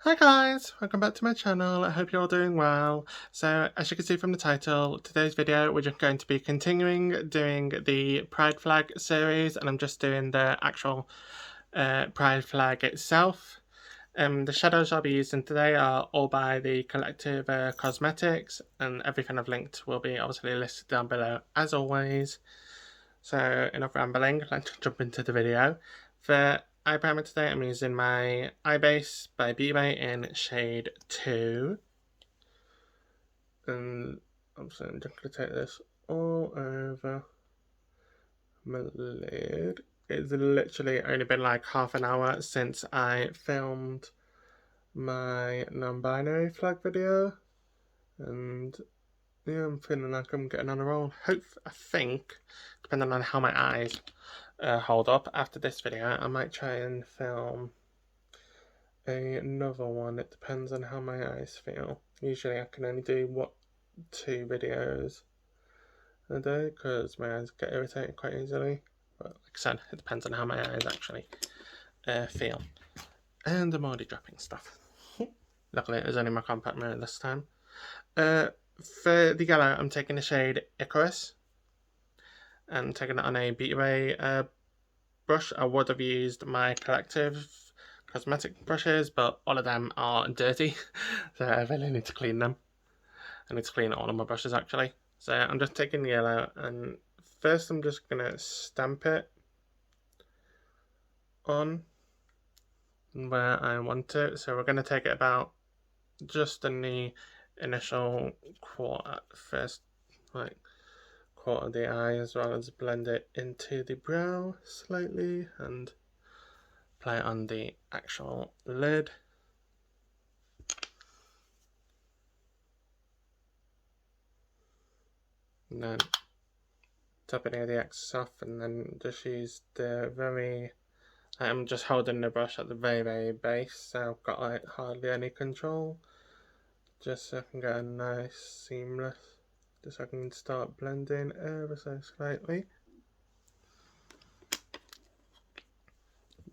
Hi guys, welcome back to my channel. I hope you're all doing well. So as you can see from the title, today's video we're just going to be continuing doing the Pride flag series, and I'm just doing the actual Pride flag itself. The shadows I'll be using today are all by the Collective Cosmetics, and everything I've linked will be obviously listed down below as always. So enough rambling, let's jump into the video. For eye primer today, I'm using my Eye Base by BB in shade 2. And I'm just going to take this all over my lid. It's literally only been like half an hour since I filmed my non-binary flag video. And yeah, I'm feeling like I'm getting on a roll. I think, depending on how my eyes hold up after this video, I might try and film another one. It depends on how my eyes feel. Usually I can only do 2 videos a day because my eyes get irritated quite easily. But like I said, it depends on how my eyes actually feel. And I'm already dropping stuff. Luckily it was only my compact mirror this time. For the yellow, I'm taking the shade Icarus and taking it on a Beauty Ray brush. I would have used my Collective cosmetic brushes, but all of them are dirty, so I really need to clean them. I need to clean all of my brushes actually. So I'm just taking the yellow, and first I'm just gonna stamp it on where I want it. So we're gonna take it about just in the initial quarter, first like quarter of the eye, as well as blend it into the brow slightly and apply it on the actual lid. And then tap any of the excess off, and then just use I'm just holding the brush at the very base, so I've got like hardly any control, just so I can get a nice seamless, just so I can start blending ever so slightly.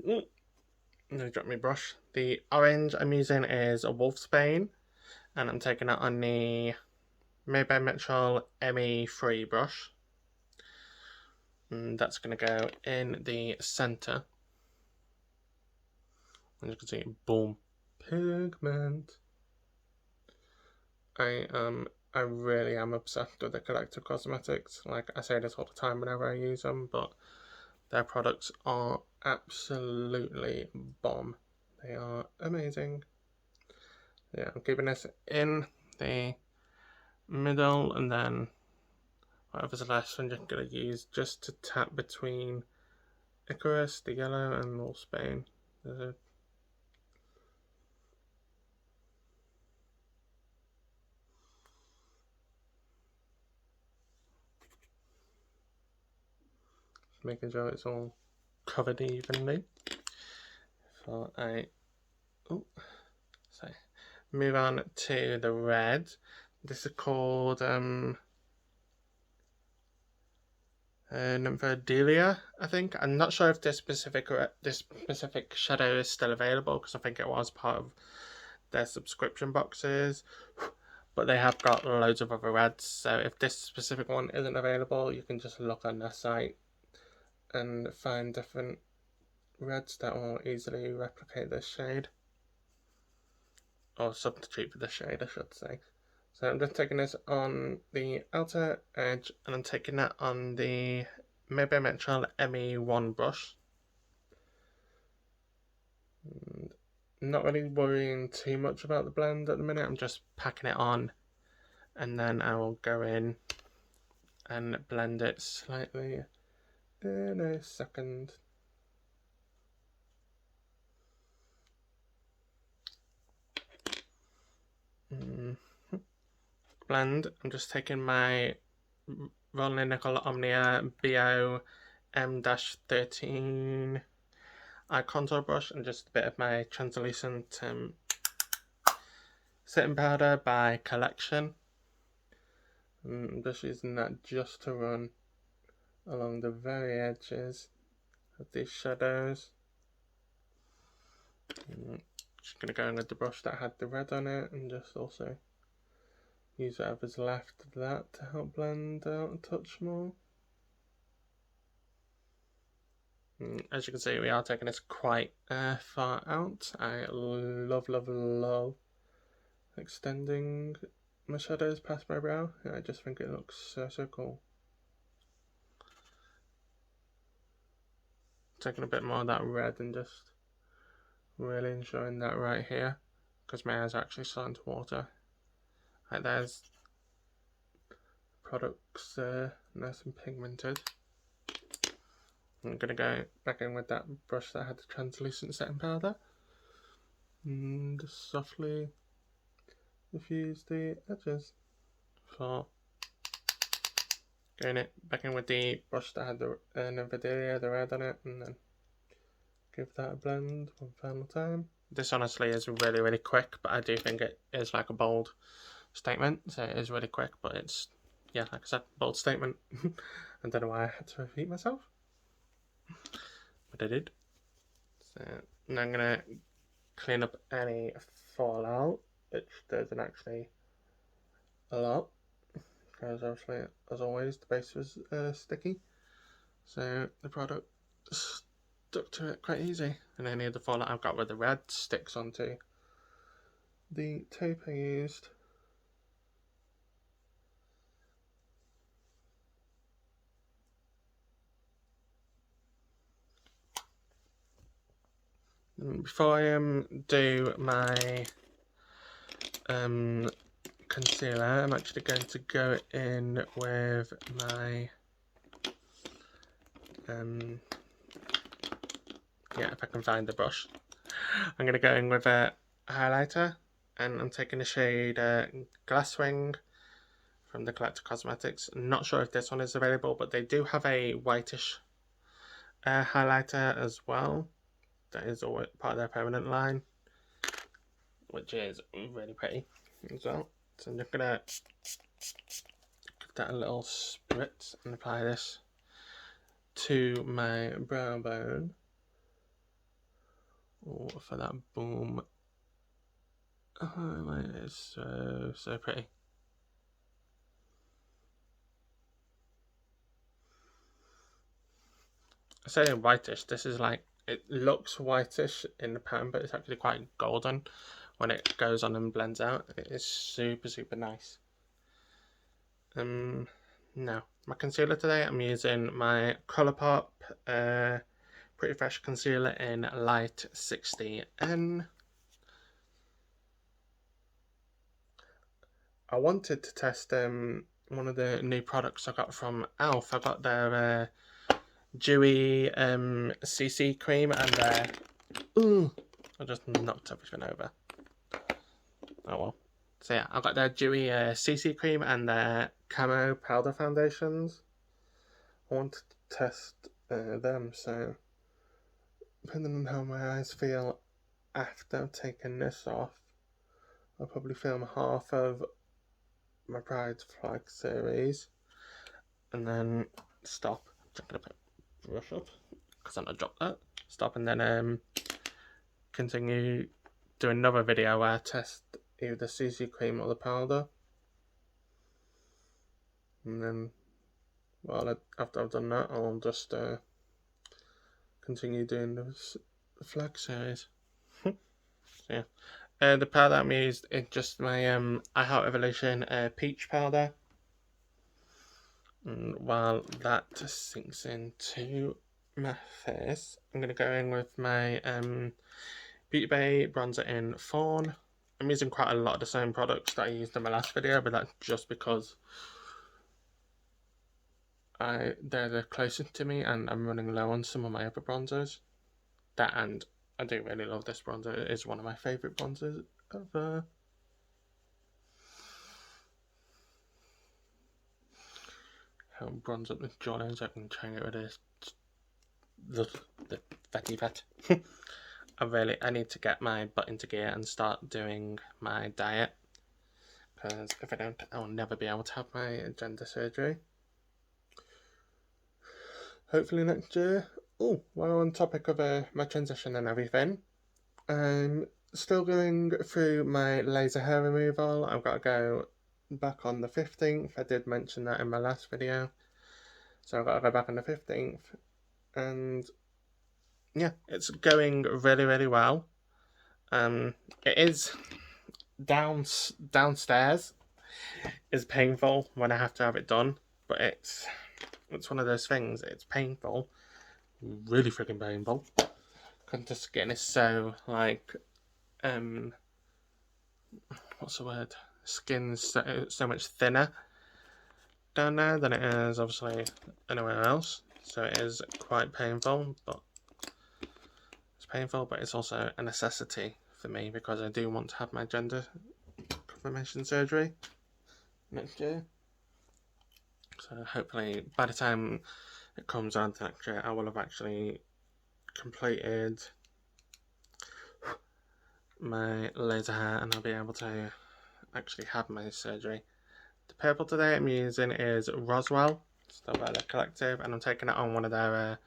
I'm gonna drop my brush. The orange I'm using is a Wolfsbane, and I'm taking it on the Maybelline Metro ME3 brush. And that's going to go in the center. And you can see, boom, pigment. I really am obsessed with the Collective Cosmetics. Like I say this all the time whenever I use them, but their products are absolutely bomb. They are amazing. Yeah, I'm keeping this in the middle, and then whatever's left I'm just going to use just to tap between Icarus, the yellow, and Wolfsbane. Making sure it's all covered evenly. So move on to the red. This is called Nymphodelia, I think. I'm not sure if this specific shadow is still available, because I think it was part of their subscription boxes. But they have got loads of other reds, so if this specific one isn't available, you can just look on their site and find different reds that will easily replicate this shade, or substitute for this shade I should say. So I'm just taking this on the outer edge, and I'm taking that on the Maybelline Metro ME1 brush. And I'm not really worrying too much about the blend at the minute, I'm just packing it on, and then I will go in and blend it slightly in a second. Blend, I'm just taking my Rolling Nickel Omnia BO M-13 eye contour brush, and just a bit of my translucent setting powder by Collection. I'm just using that just to run along the very edges of these shadows. Just going to go in with the brush that had the red on it and just also use whatever's left of that to help blend out a touch more. As you can see, we are taking this quite far out. I love extending my shadows past my brow. I just think it looks so cool. Taking a bit more of that red and just really enjoying that right here, because my eyes are actually starting to water. Right, there's products nice and pigmented. I'm going to go back in with that brush that had the translucent setting powder and just softly diffuse the edges for going it back in with the brush that had the Nvidia, the red on it, and then give that a blend one final time. This honestly is really quick, but I do think it is like a bold statement, so it is really quick, but it's, yeah, like I said, bold statement. I don't know why I had to repeat myself, but I did. So now I'm going to clean up any fallout, which there isn't actually a lot, because obviously, as always, the base was sticky, so the product stuck to it quite easy, and any of the fallout I've got with the red sticks onto the tape I used. Before I do my concealer, I'm actually going to go in with my yeah, if I can find the brush. I'm going to go in with a highlighter, and I'm taking the shade Glasswing from the Collective Cosmetics. I'm not sure if this one is available, but they do have a whitish highlighter as well. That is all part of their permanent line, which is really pretty as well. So I'm just going to give that a little spritz and apply this to my brow bone. Oh, for that boom highlight is so pretty. I say whitish, this is like, it looks whitish in the pan, but it's actually quite golden when it goes on and blends out. It is super nice. Now, my concealer today, I'm using my Colourpop Pretty Fresh Concealer in Light 60N. I wanted to test one of the new products I got from Elf. I got their dewy CC cream and their... Ooh, I just knocked everything over. Oh well. So yeah, I got their dewy CC cream and their camo powder foundations. I wanted to test them, so depending on how my eyes feel after taking this off, I'll probably film half of my Pride Flag series and then stop. I'm gonna put brush up because I'm gonna drop that. Stop and then continue do another video where I test either the CC cream or the powder, and then after I've done that, I'll just continue doing the flag series. So yeah, the powder I'm used is just my I Heart Evolution peach powder. And while that sinks into my face, I'm going to go in with my Beauty Bay bronzer in Fawn. I'm using quite a lot of the same products that I used in my last video, but that's just because they're the closest to me and I'm running low on some of my other bronzers. That, and I do really love this bronzer. It is one of my favourite bronzers ever. Help bronze up the jawline so I can try and get rid of the fatty fat. I need to get my butt into gear and start doing my diet, because if I don't, I'll never be able to have my gender surgery. Hopefully next year. Oh, while on topic of my transition and everything, I'm still going through my laser hair removal. I've got to go back on the 15th. I did mention that in my last video. So I've got to go back on the 15th. And yeah, it's going really, really well. It is downstairs is painful when I have to have it done, but it's one of those things. It's painful, really freaking painful, because the skin is so like what's the word? Skin's so much thinner down there than it is obviously anywhere else. So it is quite painful, but it's also a necessity for me because I do want to have my gender confirmation surgery next year. So hopefully by the time it comes on to next year, I will have actually completed my laser hair and I'll be able to actually have my surgery. The purple today I'm using is Roswell, still by The Collective, and I'm taking it on one of their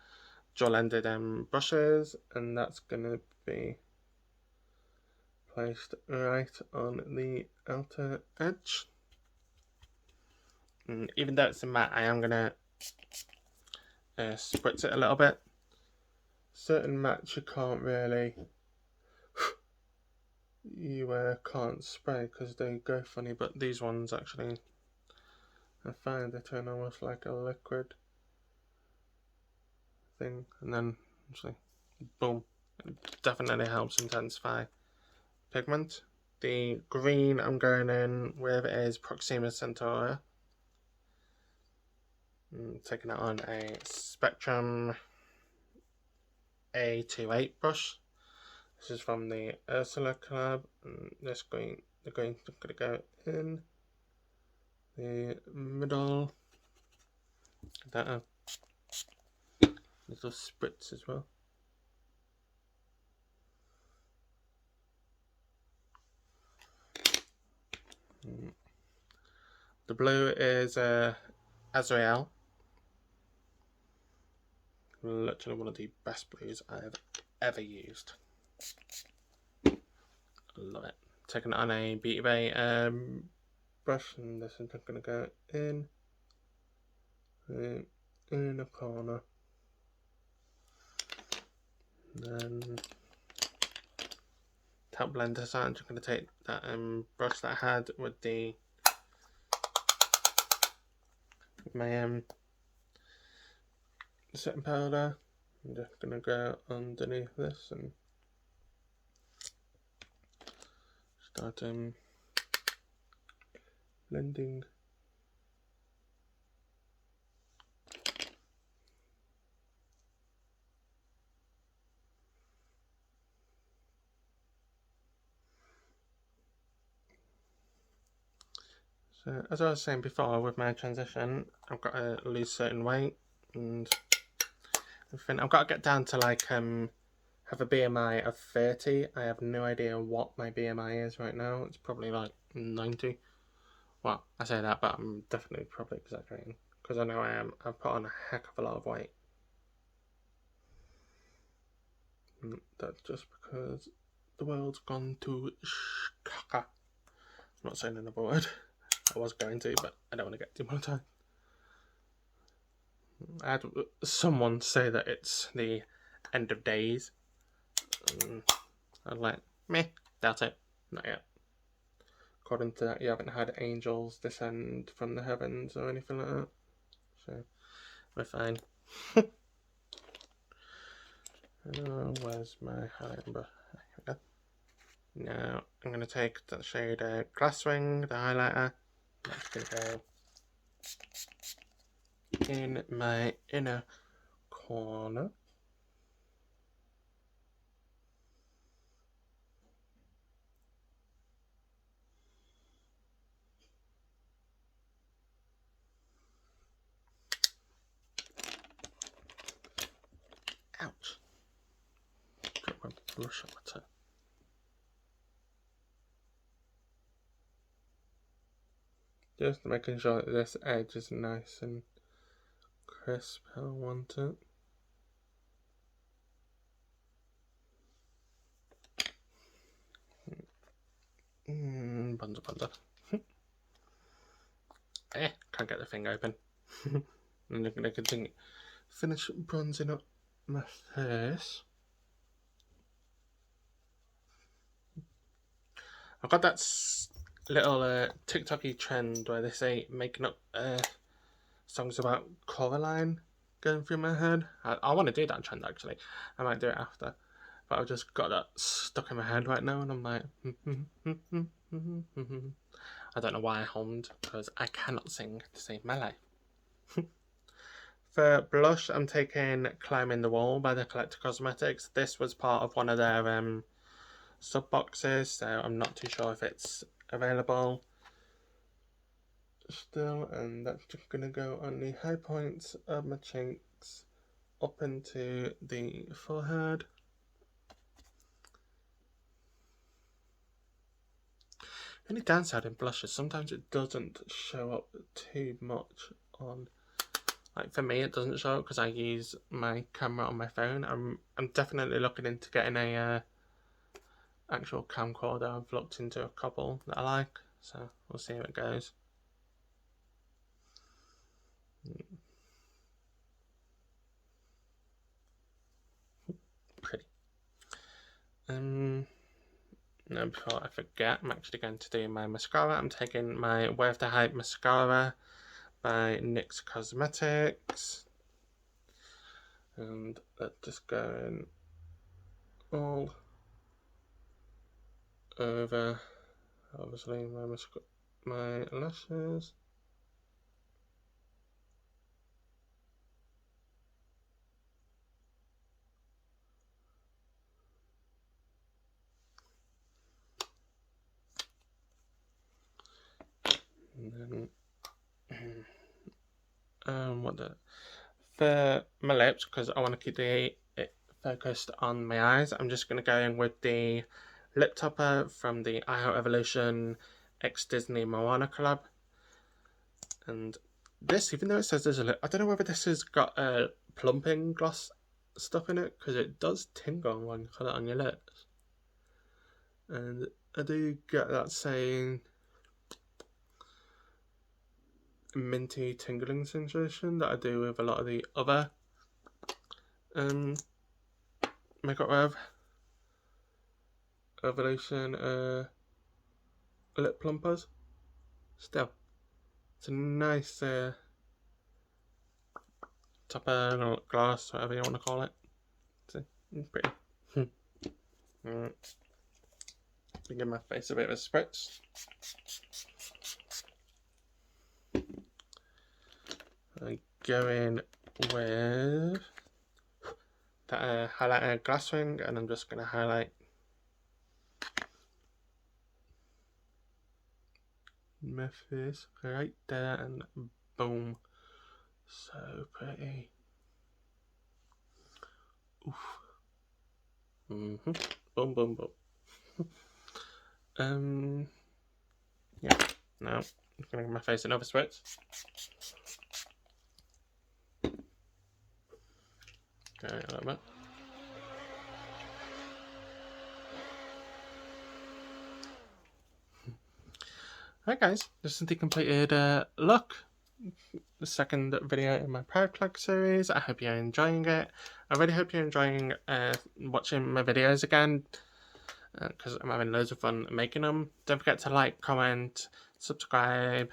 dual-ended brushes, and that's going to be placed right on the outer edge. And even though it's a matte, I am going to spritz it a little bit. Certain mattes you can't really, you can't spray because they go funny, but these ones actually, I find they turn almost like a liquid thing, and then actually, boom, it definitely helps intensify pigment. The green I'm going in with is Proxima Centauri. I'm taking it on a Spectrum A28 brush. This is from the Ursula collab, and the green I'm going to go in the middle. That little spritz as well. The blue is Azrael. Literally one of the best blues I've ever used. I love it. Taking it on a Beauty Bay brush, and this is going to go in a corner. Then top blender side, I'm just going to take that brush that I had with my setting powder. I'm just going to go underneath this and start blending. So as I was saying before, with my transition, I've got to lose certain weight and everything. I've got to get down to like have a BMI of 30. I have no idea what my BMI is right now. It's probably like 90. Well, I say that, but I'm definitely probably exaggerating because I know I am. I've put on a heck of a lot of weight. And that's just because the world's gone to caca. I'm not saying another word. I was going to, but I don't want to get demonetized. I had someone say that it's the end of days. I'm like, meh, doubt it. Not yet. According to that, you haven't had angels descend from the heavens or anything like that. So, we're fine. Where's my highlighter? Here we go. Now, I'm going to take the shade Glasswing, the highlighter. That's going to go in my inner corner. Ouch. Got my brush on my toe. Just making sure that this edge is nice and crisp how I want it. Bronzer. Can't get the thing open. And I'm going to continue. Finish bronzing up my face. I've got that little TikTok-y trend where they say making up songs about Coraline going through my head. I want to do that trend actually. I might do it after. But I've just got that stuck in my head right now and I'm like... I don't know why I hummed, because I cannot sing to save my life. For blush, I'm taking Climbing the Wall by The Collective Cosmetics. This was part of one of their sub boxes, so I'm not too sure if it's available still, and that's just going to go on the high points of my cheeks up into the forehead. The only downside in blushes, sometimes it doesn't show up too much on, like for me it doesn't show up because I use my camera on my phone. I'm definitely looking into getting a actual camcorder. I've looked into a couple that I like, so we'll see how it goes. Pretty. Now before I forget, I'm actually going to do my mascara. I'm taking my Worth the Hype mascara by NYX Cosmetics, and that's just going all over, obviously, my lashes. And then, for my lips, because I want to keep it focused on my eyes, I'm just going to go in with the lip topper from the I Heart Evolution X Disney Moana collab. And this, even though it says there's a lip, I don't know whether this has got a plumping gloss stuff in it, because it does tingle when you put it on your lips. And I do get that saying minty tingling sensation that I do with a lot of the other Makeup Rev Evolution lip plumpers. Still, it's a nice topper gloss, whatever you want to call it. It's pretty. Give my face a bit of a spritz. I go in with that highlighter glass ring, and I'm just going to highlight my face right there, and boom, so pretty. Oof. Boom, boom, boom. Yeah. Now I'm gonna give my face another spritz. Okay, a little bit. Alright guys, this is the completed look. The second video in my Proud Plug series. I hope you're enjoying it. I really hope you're enjoying watching my videos again, because I'm having loads of fun making them. Don't forget to like, comment, subscribe,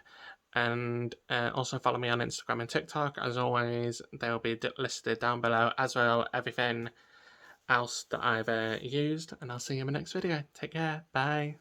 and also follow me on Instagram and TikTok. As always, they will be listed down below, as well everything else that I've used, and I'll see you in my next video. Take care, bye.